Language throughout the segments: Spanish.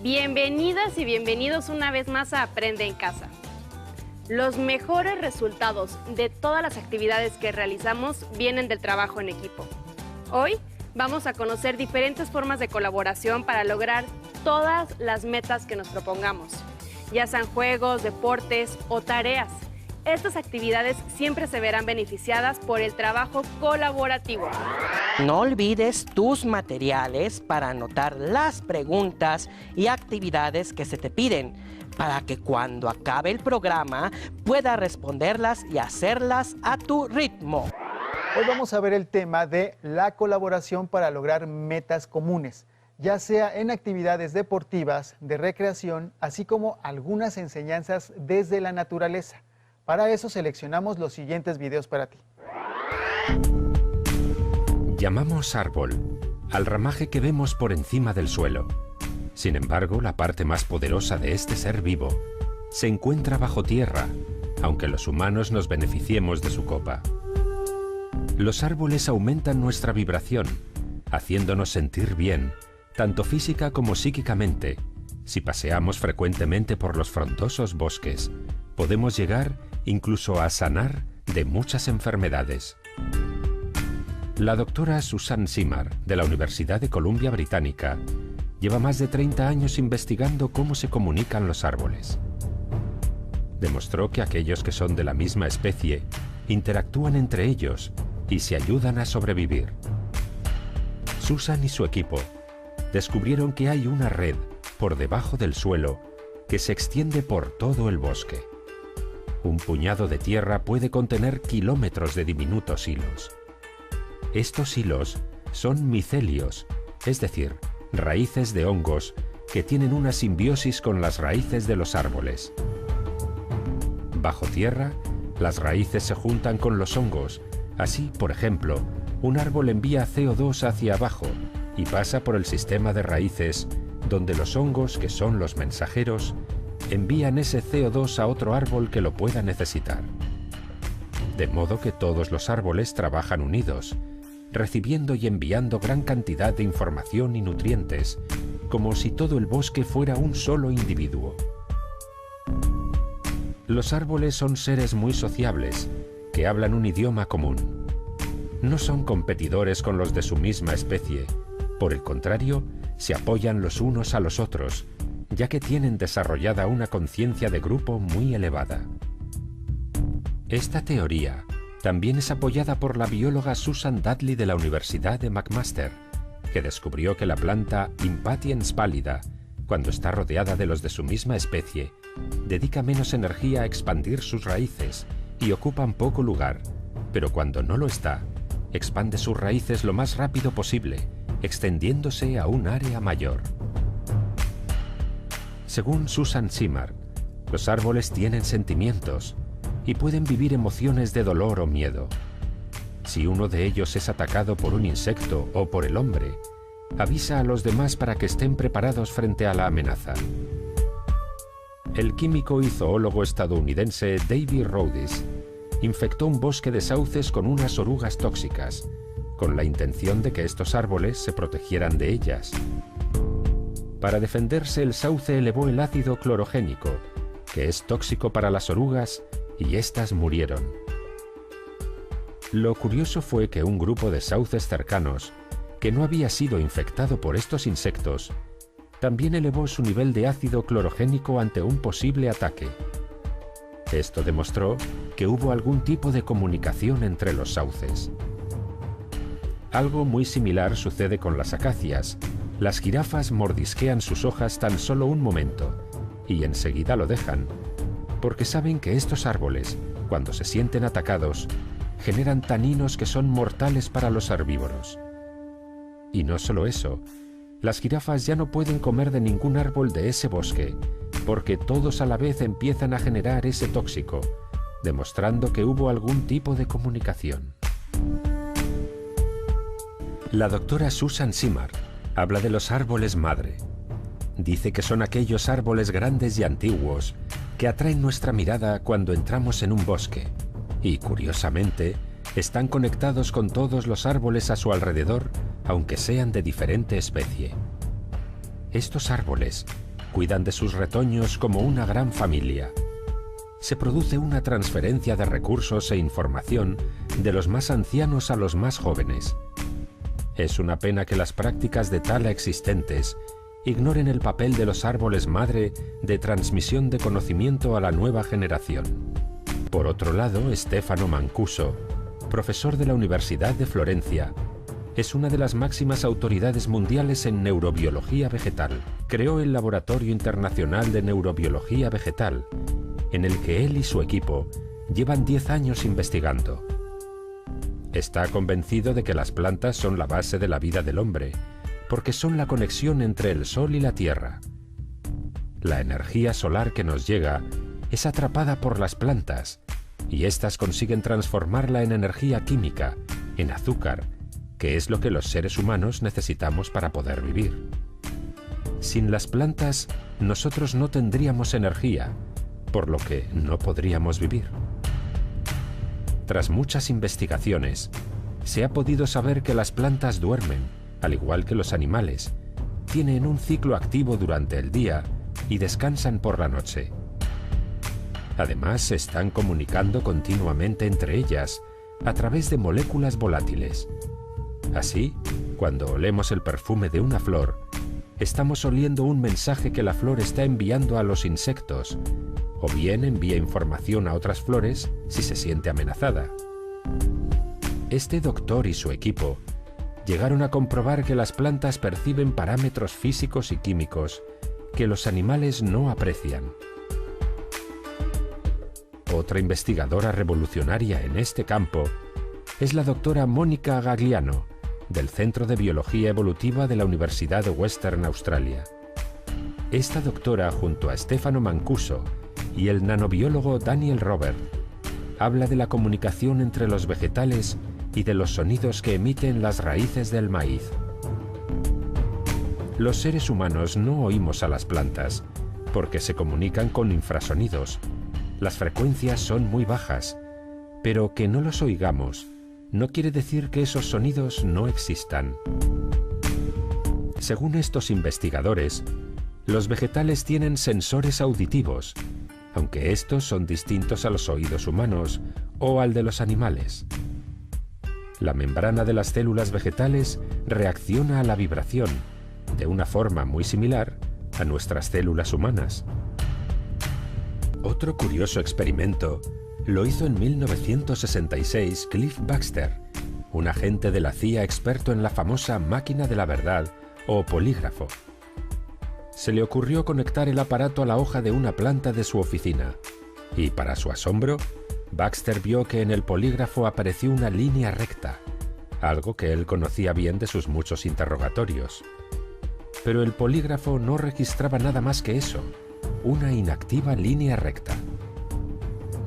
Bienvenidas y bienvenidos una vez más a Aprende en Casa. Los mejores resultados de todas las actividades que realizamos vienen del trabajo en equipo. Hoy vamos a conocer diferentes formas de colaboración para lograr todas las metas que nos propongamos, ya sean juegos, deportes o tareas. Estas actividades siempre se verán beneficiadas por el trabajo colaborativo. No olvides tus materiales para anotar las preguntas y actividades que se te piden, para que cuando acabe el programa puedas responderlas y hacerlas a tu ritmo. Hoy vamos a ver el tema de la colaboración para lograr metas comunes, ya sea en actividades deportivas, de recreación, así como algunas enseñanzas desde la naturaleza. Para eso seleccionamos los siguientes videos para ti. Llamamos árbol al ramaje que vemos por encima del suelo. Sin embargo, la parte más poderosa de este ser vivo se encuentra bajo tierra, aunque los humanos nos beneficiemos de su copa. Los árboles aumentan nuestra vibración, haciéndonos sentir bien, tanto física como psíquicamente. Si paseamos frecuentemente por los frondosos bosques, podemos llegar incluso a sanar de muchas enfermedades. La doctora Susan Simard, de la Universidad de Columbia Británica, lleva más de 30 años investigando cómo se comunican los árboles. Demostró que aquellos que son de la misma especie interactúan entre ellos y se ayudan a sobrevivir. Susan y su equipo descubrieron que hay una red por debajo del suelo que se extiende por todo el bosque. Un puñado de tierra puede contener kilómetros de diminutos hilos. Estos hilos son micelios, es decir, raíces de hongos que tienen una simbiosis con las raíces de los árboles. Bajo tierra, las raíces se juntan con los hongos. Así, por ejemplo, un árbol envía CO2 hacia abajo y pasa por el sistema de raíces, donde los hongos, que son los mensajeros, envían ese CO2 a otro árbol que lo pueda necesitar. De modo que todos los árboles trabajan unidos, recibiendo y enviando gran cantidad de información y nutrientes, como si todo el bosque fuera un solo individuo. Los árboles son seres muy sociables, que hablan un idioma común. No son competidores con los de su misma especie, por el contrario, se apoyan los unos a los otros, ya que tienen desarrollada una conciencia de grupo muy elevada. Esta teoría también es apoyada por la bióloga Susan Dudley de la Universidad de McMaster, que descubrió que la planta Impatiens pallida, cuando está rodeada de los de su misma especie, dedica menos energía a expandir sus raíces y ocupan poco lugar, pero cuando no lo está, expande sus raíces lo más rápido posible, extendiéndose a un área mayor. Según Susan Simard, los árboles tienen sentimientos y pueden vivir emociones de dolor o miedo. Si uno de ellos es atacado por un insecto o por el hombre, avisa a los demás para que estén preparados frente a la amenaza. El químico y zoólogo estadounidense David Rhodes infectó un bosque de sauces con unas orugas tóxicas, con la intención de que estos árboles se protegieran de ellas. Para defenderse, el sauce elevó el ácido clorogénico, que es tóxico para las orugas, y éstas murieron. Lo curioso fue que un grupo de sauces cercanos, que no había sido infectado por estos insectos, también elevó su nivel de ácido clorogénico ante un posible ataque. Esto demostró que hubo algún tipo de comunicación entre los sauces. Algo muy similar sucede con las acacias. Las jirafas mordisquean sus hojas tan solo un momento y enseguida lo dejan, porque saben que estos árboles, cuando se sienten atacados, generan taninos que son mortales para los herbívoros. Y no solo eso, las jirafas ya no pueden comer de ningún árbol de ese bosque, porque todos a la vez empiezan a generar ese tóxico, demostrando que hubo algún tipo de comunicación. La doctora Susan Simard habla de los árboles madre. Dice que son aquellos árboles grandes y antiguos que atraen nuestra mirada cuando entramos en un bosque y, curiosamente, están conectados con todos los árboles a su alrededor, aunque sean de diferente especie. Estos árboles Cuidan de sus retoños como una gran familia. Se produce una transferencia de recursos e información de los más ancianos a los más jóvenes. Es una pena que las prácticas de tala existentes ignoren el papel de los árboles madre de transmisión de conocimiento a la nueva generación. Por otro lado, Stefano Mancuso, profesor de la Universidad de Florencia, es una de las máximas autoridades mundiales en neurobiología vegetal. Creó el Laboratorio Internacional de Neurobiología Vegetal, en el que él y su equipo llevan 10 años investigando. Está convencido de que las plantas son la base de la vida del hombre, porque son la conexión entre el sol y la tierra. La energía solar que nos llega es atrapada por las plantas, y éstas consiguen transformarla en energía química, en azúcar, que es lo que los seres humanos necesitamos para poder vivir. Sin las plantas, nosotros no tendríamos energía, por lo que no podríamos vivir. Tras muchas investigaciones, se ha podido saber que las plantas duermen, al igual que los animales, tienen un ciclo activo durante el día y descansan por la noche. Además, se están comunicando continuamente entre ellas a través de moléculas volátiles. Así, cuando olemos el perfume de una flor, estamos oliendo un mensaje que la flor está enviando a los insectos, o bien envía información a otras flores si se siente amenazada. Este doctor y su equipo llegaron a comprobar que las plantas perciben parámetros físicos y químicos que los animales no aprecian. Otra investigadora revolucionaria en este campo es la doctora Mónica Gagliano, del Centro de Biología Evolutiva de la Universidad de Western Australia. Esta doctora, junto a Stefano Mancuso y el nanobiólogo Daniel Robert, habla de la comunicación entre los vegetales y de los sonidos que emiten las raíces del maíz. Los seres humanos no oímos a las plantas porque se comunican con infrasonidos. Las frecuencias son muy bajas, pero que no los oigamos no quiere decir que esos sonidos no existan. Según estos investigadores, los vegetales tienen sensores auditivos, aunque estos son distintos a los oídos humanos o al de los animales. La membrana de las células vegetales reacciona a la vibración, de una forma muy similar a nuestras células humanas. Otro curioso experimento lo hizo en 1966 Cliff Baxter, un agente de la CIA experto en la famosa máquina de la verdad o polígrafo. Se le ocurrió conectar el aparato a la hoja de una planta de su oficina y, para su asombro, Baxter vio que en el polígrafo apareció una línea recta, algo que él conocía bien de sus muchos interrogatorios. Pero el polígrafo no registraba nada más que eso, una inactiva línea recta.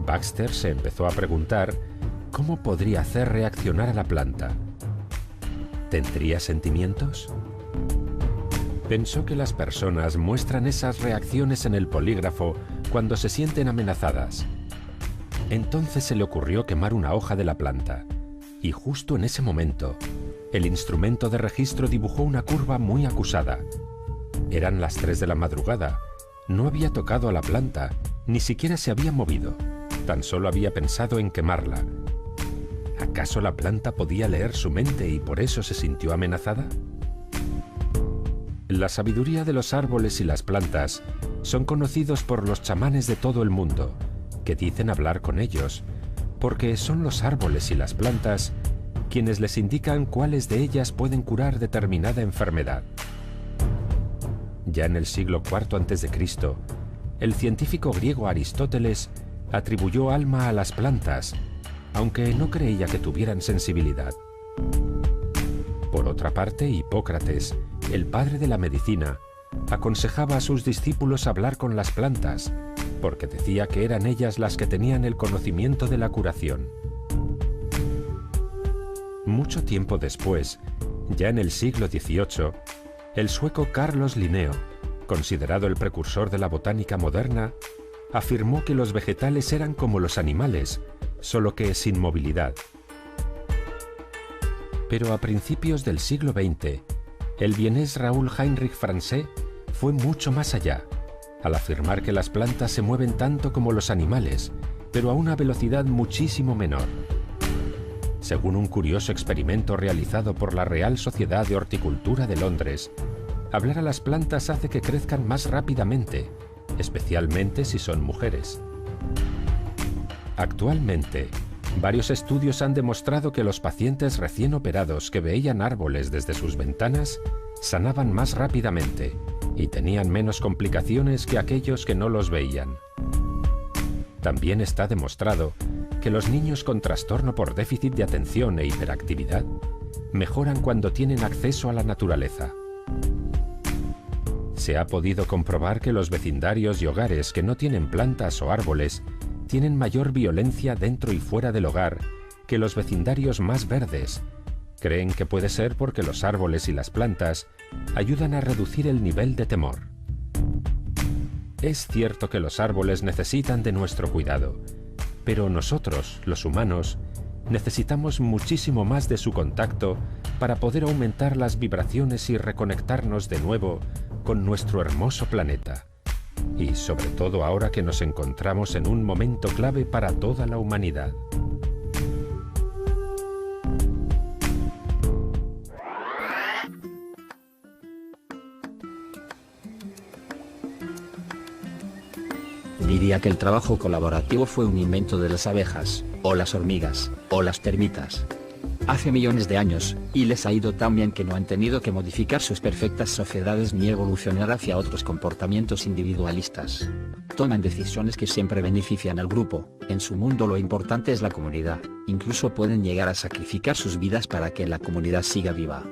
Baxter se empezó a preguntar cómo podría hacer reaccionar a la planta. ¿Tendría sentimientos? Pensó que las personas muestran esas reacciones en el polígrafo cuando se sienten amenazadas. Entonces se le ocurrió quemar una hoja de la planta, y justo en ese momento, el instrumento de registro dibujó una curva muy acusada. Eran las 3 de la madrugada, no había tocado a la planta, ni siquiera se había movido, tan solo había pensado en quemarla. ¿Acaso la planta podía leer su mente y por eso se sintió amenazada? La sabiduría de los árboles y las plantas son conocidos por los chamanes de todo el mundo, que dicen hablar con ellos, porque son los árboles y las plantas quienes les indican cuáles de ellas pueden curar determinada enfermedad. Ya en el siglo IV a.C., el científico griego Aristóteles atribuyó alma a las plantas, aunque no creía que tuvieran sensibilidad. Por otra parte, Hipócrates, el padre de la medicina, aconsejaba a sus discípulos hablar con las plantas, porque decía que eran ellas las que tenían el conocimiento de la curación. Mucho tiempo después, ya en el siglo XVIII, el sueco Carlos Linneo, considerado el precursor de la botánica moderna, afirmó que los vegetales eran como los animales, solo que sin movilidad. Pero a principios del siglo XX, el vienés Raoul Heinrich Francé fue mucho más allá al afirmar que las plantas se mueven tanto como los animales, pero a una velocidad muchísimo menor. Según un curioso experimento realizado por la Real Sociedad de Horticultura de Londres, hablar a las plantas hace que crezcan más rápidamente, especialmente si son mujeres. Actualmente, varios estudios han demostrado que los pacientes recién operados que veían árboles desde sus ventanas sanaban más rápidamente y tenían menos complicaciones que aquellos que no los veían. También está demostrado que los niños con trastorno por déficit de atención e hiperactividad mejoran cuando tienen acceso a la naturaleza. Se ha podido comprobar que los vecindarios y hogares que no tienen plantas o árboles tienen mayor violencia dentro y fuera del hogar que los vecindarios más verdes. Creen que puede ser porque los árboles y las plantas ayudan a reducir el nivel de temor. Es cierto que los árboles necesitan de nuestro cuidado, pero nosotros, los humanos, necesitamos muchísimo más de su contacto para poder aumentar las vibraciones y reconectarnos de nuevo con nuestro hermoso planeta. Y sobre todo ahora que nos encontramos en un momento clave para toda la humanidad. Diría que el trabajo colaborativo fue un invento de las abejas, o las hormigas, o las termitas. Hace millones de años, y les ha ido tan bien que no han tenido que modificar sus perfectas sociedades ni evolucionar hacia otros comportamientos individualistas. Toman decisiones que siempre benefician al grupo. En su mundo lo importante es la comunidad, incluso pueden llegar a sacrificar sus vidas para que la comunidad siga viva.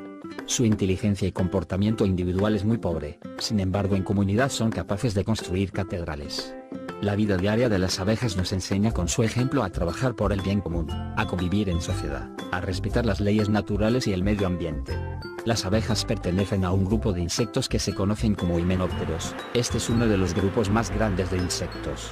Su inteligencia y comportamiento individual es muy pobre, sin embargo en comunidad son capaces de construir catedrales. La vida diaria de las abejas nos enseña con su ejemplo a trabajar por el bien común, a convivir en sociedad, a respetar las leyes naturales y el medio ambiente. Las abejas pertenecen a un grupo de insectos que se conocen como himenópteros. Este es uno de los grupos más grandes de insectos.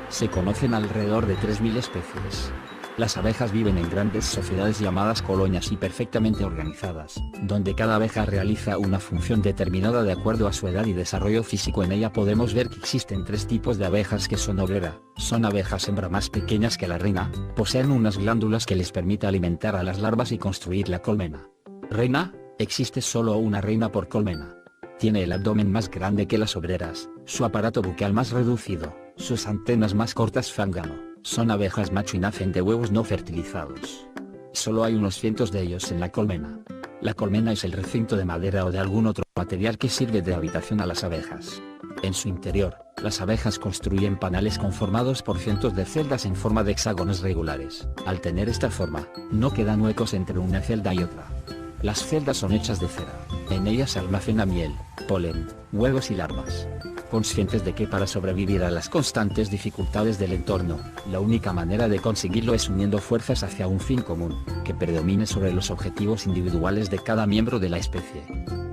Se conocen alrededor de 3000 especies. Las abejas viven en grandes sociedades llamadas colonias y perfectamente organizadas, donde cada abeja realiza una función determinada de acuerdo a su edad y desarrollo físico. En ella podemos ver que existen 3 tipos de abejas que son obrera. Son abejas hembra más pequeñas que la reina, poseen unas glándulas que les permite alimentar a las larvas y construir la colmena. Reina, existe solo una reina por colmena. Tiene el abdomen más grande que las obreras, su aparato bucal más reducido, sus antenas más cortas. Zángano. Son abejas macho y nacen de huevos no fertilizados. Solo hay unos cientos de ellos en la colmena. La colmena es el recinto de madera o de algún otro material que sirve de habitación a las abejas. En su interior, las abejas construyen panales conformados por cientos de celdas en forma de hexágonos regulares. Al tener esta forma, no quedan huecos entre una celda y otra. Las celdas son hechas de cera. En ellas se almacena miel, polen, huevos y larvas. Conscientes de que para sobrevivir a las constantes dificultades del entorno, la única manera de conseguirlo es uniendo fuerzas hacia un fin común, que predomine sobre los objetivos individuales de cada miembro de la especie.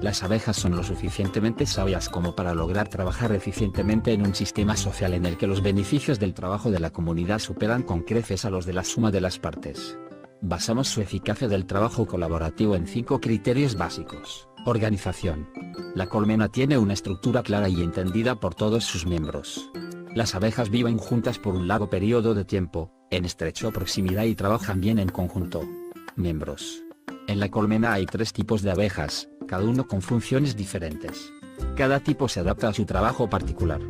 Las abejas son lo suficientemente sabias como para lograr trabajar eficientemente en un sistema social en el que los beneficios del trabajo de la comunidad superan con creces a los de la suma de las partes. Basamos su eficacia del trabajo colaborativo en 5 criterios básicos. Organización. La colmena tiene una estructura clara y entendida por todos sus miembros. Las abejas viven juntas por un largo periodo de tiempo, en estrecha proximidad y trabajan bien en conjunto. Miembros. En la colmena hay 3 tipos de abejas, cada uno con funciones diferentes. Cada tipo se adapta a su trabajo particular.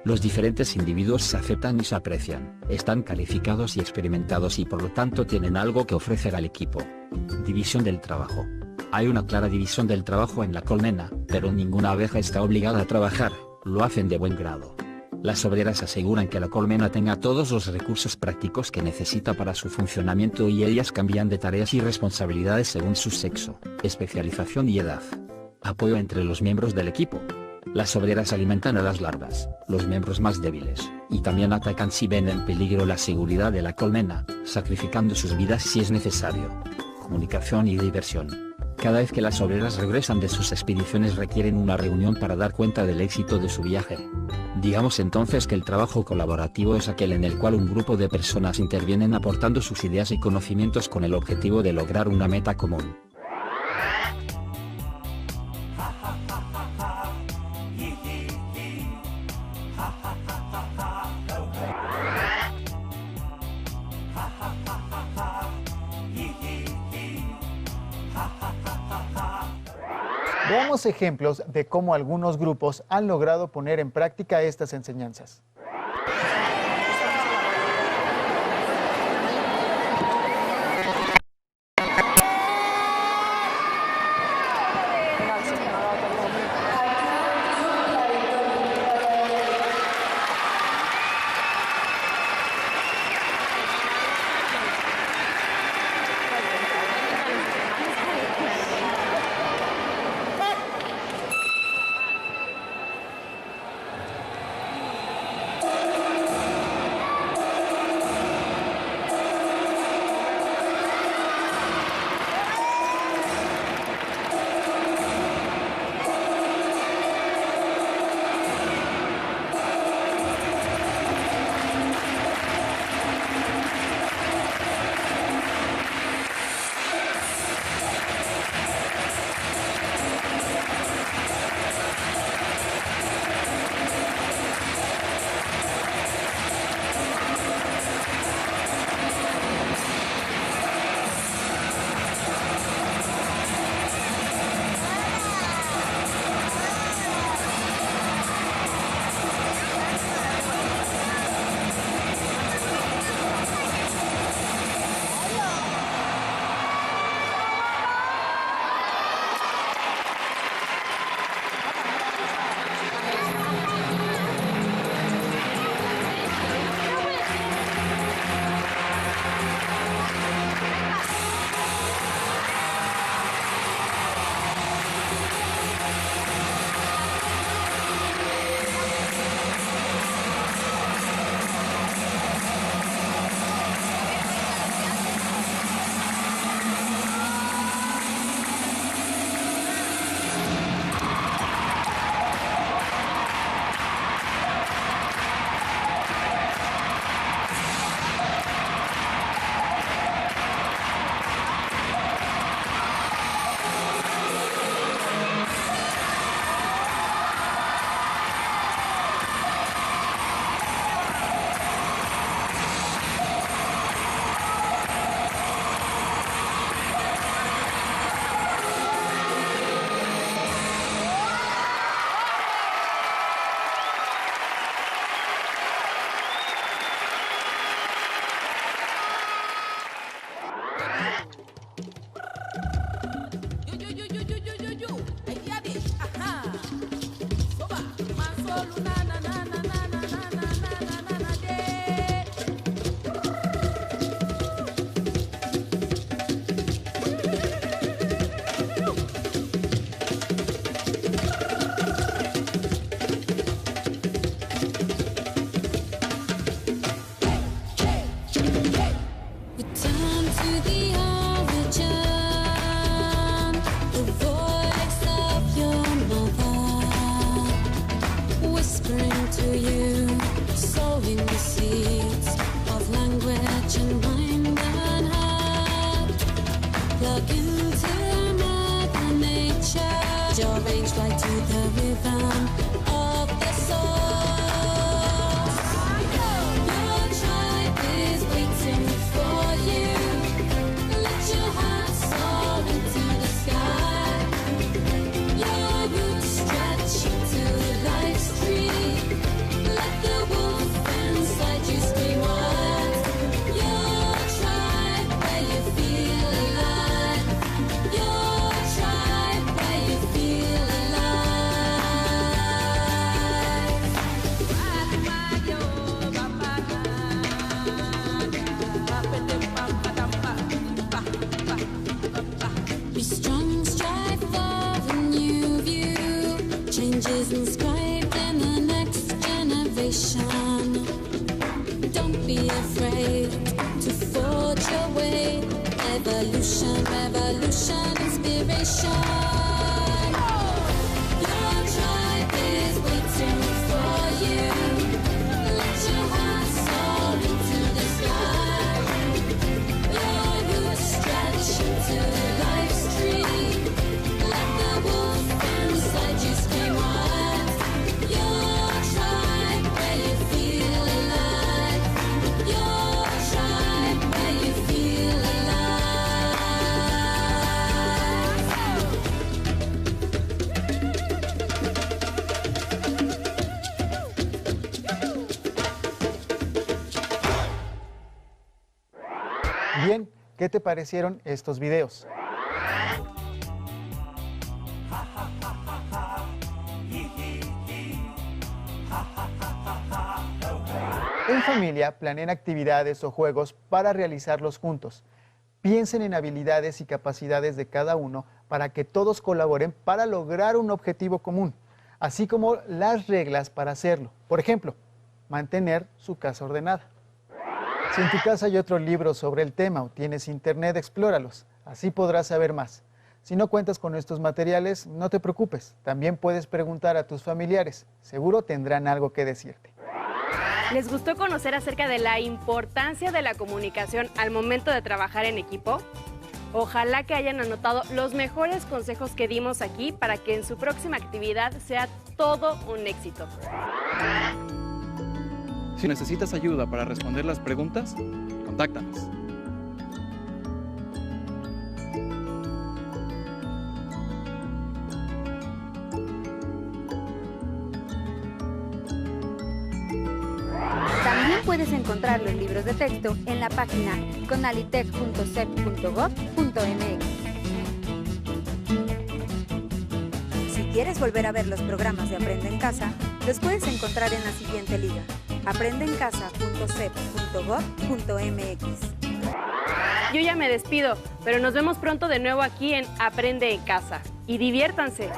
Los diferentes individuos se aceptan y se aprecian, están calificados y experimentados y por lo tanto tienen algo que ofrecer al equipo. División del trabajo. Hay una clara división del trabajo en la colmena, pero ninguna abeja está obligada a trabajar, lo hacen de buen grado. Las obreras aseguran que la colmena tenga todos los recursos prácticos que necesita para su funcionamiento y ellas cambian de tareas y responsabilidades según su sexo, especialización y edad. Apoyo entre los miembros del equipo. Las obreras alimentan a las larvas, los miembros más débiles, y también atacan si ven en peligro la seguridad de la colmena, sacrificando sus vidas si es necesario. Comunicación y diversión. Cada vez que las obreras regresan de sus expediciones requieren una reunión para dar cuenta del éxito de su viaje. Digamos entonces que el trabajo colaborativo es aquel en el cual un grupo de personas intervienen aportando sus ideas y conocimientos con el objetivo de lograr una meta común. Veamos ejemplos de cómo algunos grupos han logrado poner en práctica estas enseñanzas. Bien, ¿qué te parecieron estos videos? En familia, planeen actividades o juegos para realizarlos juntos. Piensen en habilidades y capacidades de cada uno para que todos colaboren para lograr un objetivo común, así como las reglas para hacerlo. Por ejemplo, mantener su casa ordenada. Si en tu casa hay otro libro sobre el tema o tienes internet, explóralos. Así podrás saber más. Si no cuentas con estos materiales, no te preocupes. También puedes preguntar a tus familiares. Seguro tendrán algo que decirte. ¿Les gustó conocer acerca de la importancia de la comunicación al momento de trabajar en equipo? Ojalá que hayan anotado los mejores consejos que dimos aquí para que en su próxima actividad sea todo un éxito. Si necesitas ayuda para responder las preguntas, contáctanos. También puedes encontrar los libros de texto en la página conalitec.sep.gov.mx. Si quieres volver a ver los programas de Aprende en Casa, los puedes encontrar en la siguiente liga: aprendeencasa.sep.gov.mx. Yo ya me despido, pero nos vemos pronto de nuevo aquí en Aprende en Casa. Y diviértanse.